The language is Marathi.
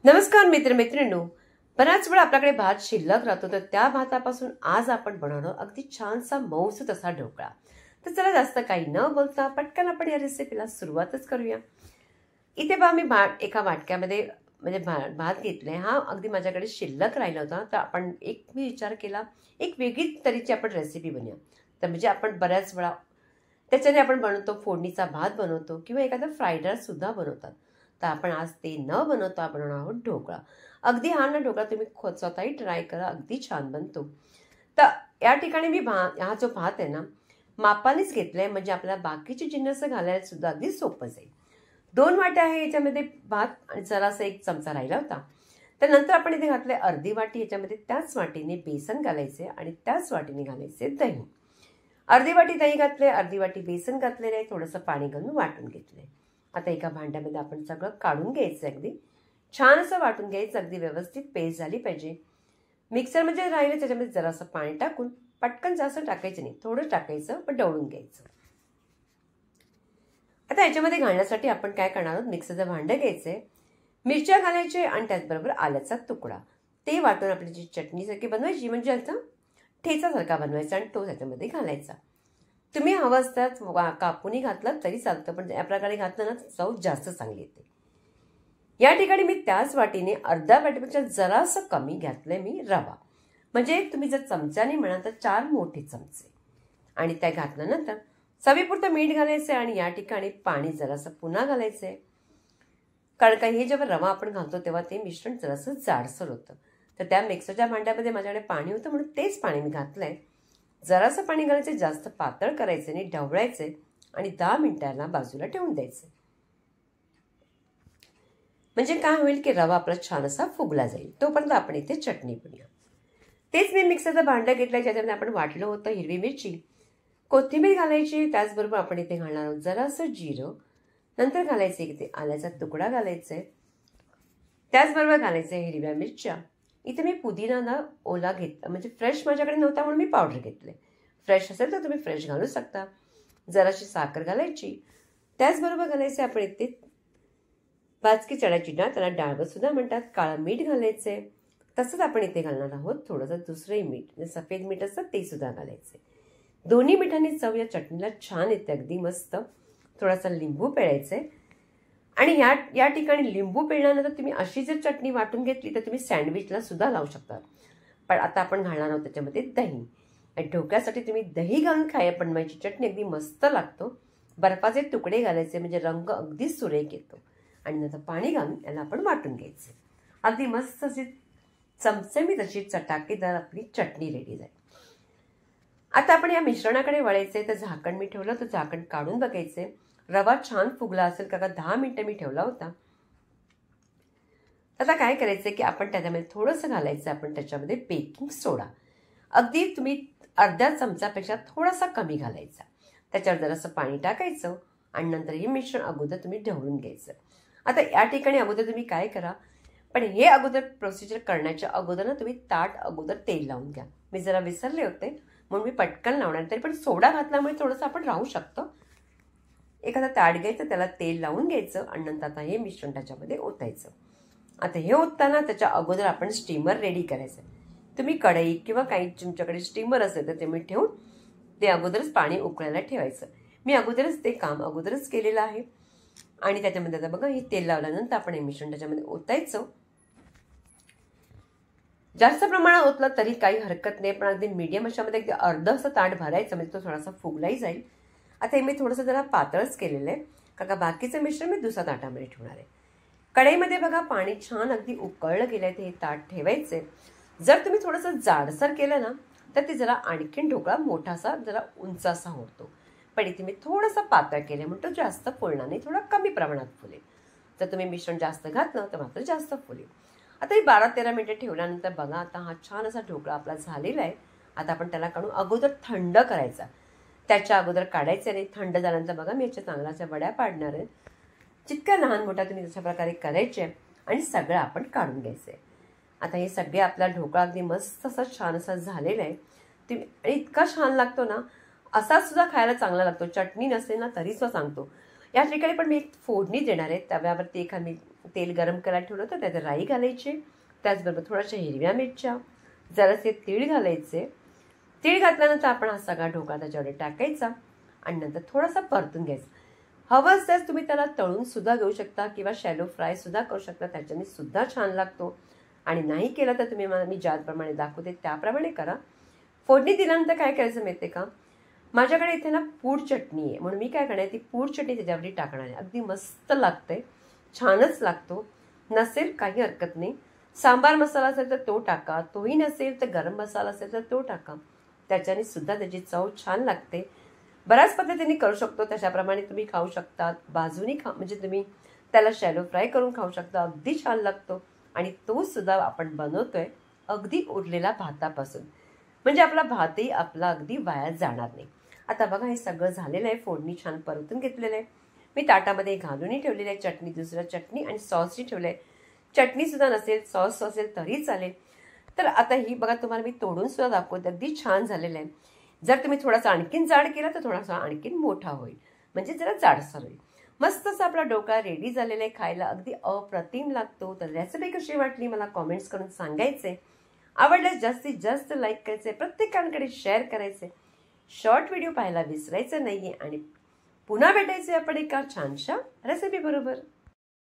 नमस्कार मित्रमैत्रिणींनो, बराच वेळा आपल्याकडे भात शिल्लक राहतो, तर त्या भातापासून आज आपण बनवणार अगदी छानसा मऊसूत असा ढोकळा. तर चला जास्त काही न बोलता पटकन आपण या रेसिपीला सुरुवातच करूया. इथे पहा मी एका वाटक्यामध्ये म्हणजे भात घेतलाय. हा अगदी माझ्याकडे शिल्लक राहिला होता, तर मी विचार केला एक वेगळी तऱ्हेची आपण रेसिपी बनवूया. तर म्हणजे आपण बऱ्याच वेळा त्याच्याने आपण बनवतो, फोडणीचा भात बनवतो किंवा एखादा फ्राईड राईस सुद्धा बनवतात. तर आपण आज ते न बनवता बनवणार आहोत ढोकळा. अगदी हा ना ढोकळा तुम्ही स्वतःही ट्राय करा, अगदी छान बनतो. तर या ठिकाणी मी हा जो भात आहे ना मापानेच घेतलाय, म्हणजे आपल्याला बाकीची जिन्नस घालायला सुद्धा अगदी सोपं जाईल. 2 वाट्या आहे याच्यामध्ये भात आणि जरासा 1 चमचा राहिला होता. तर नंतर आपण इथे घातले अर्धी वाटी, याच्यामध्ये त्याच वाटीने बेसन घालायचे आणि त्याच वाटीने घालायचे दही. अर्धी वाटी दही घातले, अर्धी वाटी बेसन घातलेलं आहे, थोडंसं पाणी घालून वाटून घेतलंय. आता एका भांड्यामध्ये आपण सगळं काढून घ्यायचं, अगदी छान असं वाटून घ्यायचं, अगदी व्यवस्थित पेस्ट झाली पाहिजे. मिक्सर म्हणजे राहिले त्याच्यामध्ये जरासं पाणी टाकून, पटकन जास्त टाकायचं नाही, थोडं टाकायचं पण ढवळून घ्यायचं. आता याच्यामध्ये घालण्यासाठी आपण काय करणार आहोत, मिक्सरचं भांडं घ्यायचंय, मिरच्या घालायचे आणि त्याचबरोबर आल्याचा तुकडा, ते वाटून आपली जी चटणीसारखी बनवायची, म्हणजे आता ठेचासारखा बनवायचा आणि तो त्याच्यामध्ये घालायचा. तुम्ही हवं असतात कापूनही घातलं तरी चालतं, पण या प्रकारे घातलं ना चव जास्त चांगली येते. या ठिकाणी मी त्याच वाटीने अर्ध्या वाटीपेक्षा जरासं कमी घातलंय मी रवा, म्हणजे तुम्ही जर चमच्याने म्हणाल तर 4 मोठे चमचे. आणि त्या घातल्यानंतर चवीपुरतं मीठ घालायचंय आणि या ठिकाणी पाणी जरासं पुन्हा घालायचंय, कारण का हे जेव्हा रवा आपण घालतो तेव्हा ते मिश्रण जरासं जाडसर होतं. तर त्या मिक्सरच्या भांड्यामध्ये माझ्याकडे पाणी होतं म्हणून तेच पाणी मी घातलंय. जरासं पाणी घालायचं, जास्त पातळ करायचं आणि ढवळायचे आणि 10 मिनिटांना बाजूला ठेवून द्यायचे. म्हणजे काय होईल की रवा आपला छान असा फुगला जाईल. तोपर्यंत आपण इथे चटणी बनवूया. तेच मी मिक्सरचं भांडं घेतलंय, ज्याच्यामध्ये आपण वाटलं होतं हिरवी मिरची, कोथिंबीर घालायची, त्याचबरोबर आपण इथे घालणार आहोत जरासं जिरं, नंतर घालायचे इथे आल्याचा तुकडा घालायचा आहे, त्याचबरोबर घालायचे हिरव्या मिरच्या. इथे मी पुदिना ना ओला घेतला, म्हणजे फ्रेश माझ्याकडे नव्हता म्हणून मी पावडर घेतले. फ्रेश असेल तर तुम्ही फ्रेश घालू शकता. जराशी साखर घालायची, त्याचबरोबर घालायचे आपण इथे भाजकी चण्याची डाळ, त्याला डाळगं सुद्धा म्हणतात, काळं मीठ घालायचंय. तसंच आपण इथे घालणार आहोत थोडंसं दुसरंही मीठ, म्हणजे सफेद मीठ असतं ते सुद्धा घालायचे. दोन्ही मिठांनी चव या चटणीला छान येते, अगदी मस्त. थोडासा लिंबू पिळायचंय आणि या ठिकाणी लिंबू पिळल्यानंतर तुम्ही अशी जर चटणी वाटून घेतली तर तुम्ही सँडविचला सुद्धा लावू शकता. पण आता आपण घालणार आहोत त्याच्यामध्ये दही. आणि ढोकळ्यासाठी तुम्ही दही घालून बनवायची चटणी अगदी मस्त लागतो. बर्फाचे तुकडे घालायचे, म्हणजे रंग अगदी सुरेख येतो. आणि नंतर पाणी घालून याला आपण वाटून घ्यायचे. अगदी मस्त अशी चमचमीत अशी चटाकेदार आपली चटणी रेडी झाली. आता आपण या मिश्रणाकडे वळायचे. तर झाकण मी ठेवलं, तर झाकण काढून बघायचे रवा छान फुगला असेल का. 10 मिनिटं मी ठेवला होता. आता काय करायचंय की आपण त्याच्यामध्ये थोडंसं घालायचं, आपण त्याच्यामध्ये बेकिंग सोडा, अगदी तुम्ही अर्ध्या चमचापेक्षा थोडासा कमी घालायचा. त्याच्यावर जरासं पाणी टाकायचं आणि नंतर हे मिश्रण अगोदर तुम्ही ढवळून घ्यायचं. आता या ठिकाणी अगोदर तुम्ही काय करा, पण हे अगोदर प्रोसिजर करण्याच्या अगोदर ना तुम्ही ताट अगोदर तेल लावून घ्या. मी जरा विसरले होते म्हणून मी पटकन लावणार, तरी पण सोडा घातल्यामुळे थोडंसं आपण राहू शकतो. एखादा ताट घ्यायचं, त्याला तेल लावून घ्यायचं आणि नंतर आता हे मिश्रण त्याच्यामध्ये ओतायचं. आता हे ओतताना त्याच्या अगोदर आपण स्टीमर रेडी करायचं. तुम्ही कढई किंवा काही तुमच्याकडे स्टीमर असेल तर तुम्ही ठेवून ते अगोदरच पाणी उकळायला ठेवायचं. मी अगोदरच ते काम अगोदरच केलेलं आहे. आणि त्याच्यामध्ये आता बघा हे तेल लावल्यानंतर आपण हे मिश्रण त्याच्यामध्ये ओतायचं. जास्त प्रमाणात ओतलं तरी काही हरकत नाही, पण अगदी मीडियम अशामध्ये अगदी अर्ध असं ताट भरायचं, म्हणजे तो थोडासा फुगलाही जाईल. आता हे मी थोडंसं जरा पातळच केलेलं आहे, कारण बाकीचं मिश्रण मी दुसऱ्या ताटामध्ये ठेवणार आहे. कढईमध्ये बघा पाणी छान अगदी उकळलं गेलंय, ते हे ताट ठेवायचे. जर तुम्ही थोडंसं जाडसर केलं ना तर ते जरा आणखीन ढोकळा मोठासा जरा उंच असा होतो. पण इथे मी थोडंसं पातळ केलं म्हणून तो जास्त फुलणार नाही, थोडा कमी प्रमाणात फुलेल. जर तुम्ही मिश्रण जास्त घातलं तर मात्र जास्त फुलेल. आता ही 12-13 मिनिटं ठेवल्यानंतर बघा आता हा छान असा ढोकळा आपला झालेला आहे. आता आपण त्याला काढून अगोदर थंड करायचा, त्याच्या अगोदर काढायचं नाही. थंड झाल्यानंतर बघा मी याच्या चांगल्याच्या वड्या पाडणार आहे. जितक्या लहान मोठ्या तुम्ही तशा प्रकारे करायचे आणि सगळं आपण काढून घ्यायचंय. आता हे सगळे आपला ढोकळा अगदी मस्त असा छान असा झालेला आहे. तुम्ही आणि इतका छान लागतो ना, असा सुद्धा खायला चांगला लागतो. चटणी नसेल ना तरी सुद्धा सांगतो. या ठिकाणी पण मी एक फोडणी देणार आहे. तव्यावरती एखादी तेल गरम करायला ठेवलं होतं, त्यात राई घालायची, त्याचबरोबर थोड्याशा हिरव्या मिरच्या, जरासे तीळ घालायचे. तीळ घातल्यानंतर आपण हा सगळा ढोकळा त्याच्यावर टाकायचा आणि नंतर थोडासा परतून घ्यायचा. हवं तर तुम्ही त्याला तळून सुद्धा घेऊ शकता किंवा शॅलो फ्राय सुद्धा करू शकता, त्याच्याने सुद्धा छान लागतो. आणि नाही केला तर तुम्ही मी ज्याप्रमाणे दाखवते त्याप्रमाणे करा. फोडणी दिल्यानंतर काय करायचं माहिती आहे का, माझ्याकडे इथे ना पूड चटणी आहे, म्हणून मी काय करणार, ती पूड चटणी त्याच्यावरती टाकणार आहे. अगदी मस्त लागते, छानच लागतो. नसेल काही हरकत नाही, सांबार मसाला असेल तर तो टाका, तोही नसेल तर गरम मसाला असेल तर तो टाका, त्याच्याने सुद्धा त्याची चव छान लागते. बऱ्याच पद्धतीने करू शकतो, तशाप्रमाणे तुम्ही खाऊ शकतात. बाजूनी म्हणजे तुम्ही त्याला शॅलो फ्राय करून खाऊ शकता, अगदी छान लागतो. आणि तो सुद्धा आपण बनवतोय अगदी उरलेला भातापासून, म्हणजे आपला भातही आपला अगदी वाया जाणार नाही. आता बघा हे सगळं झालेलं आहे, फोडणी छान परतून घेतलेलं आहे. मी ताटामध्ये घालूनही ठेवलेलं आहे, चटणी दुसऱ्या चटणी आणि सॉसही ठेवलं आहे. चटणी सुद्धा नसेल, सॉस असेल तरी चालेल. तर आता ही बघा तुम्हाला मी तोडून सुद्धा दाखवते, अगदी छान झालेलं आहे. जर तुम्ही थोडासा आणखीन जाड केला तर थोडासा आणखीन मोठा होईल, म्हणजे जरा जाडसर होईल. मस्तच आपला ढोकळा रेडी झालेला आहे, खायला अगदी अप्रतिम लागतो. तर रेसिपी कशी वाटली मला कॉमेंट्स करून सांगायचे. आवडल्यास जास्तीत जास्त लाईक करायचे, प्रत्येकाकडे शेअर करायचे. शॉर्ट व्हिडिओ पाहायला विसरायचं नाहीये आणि पुन्हा भेटायचे आपण एका छानशा रेसिपी बरोबर.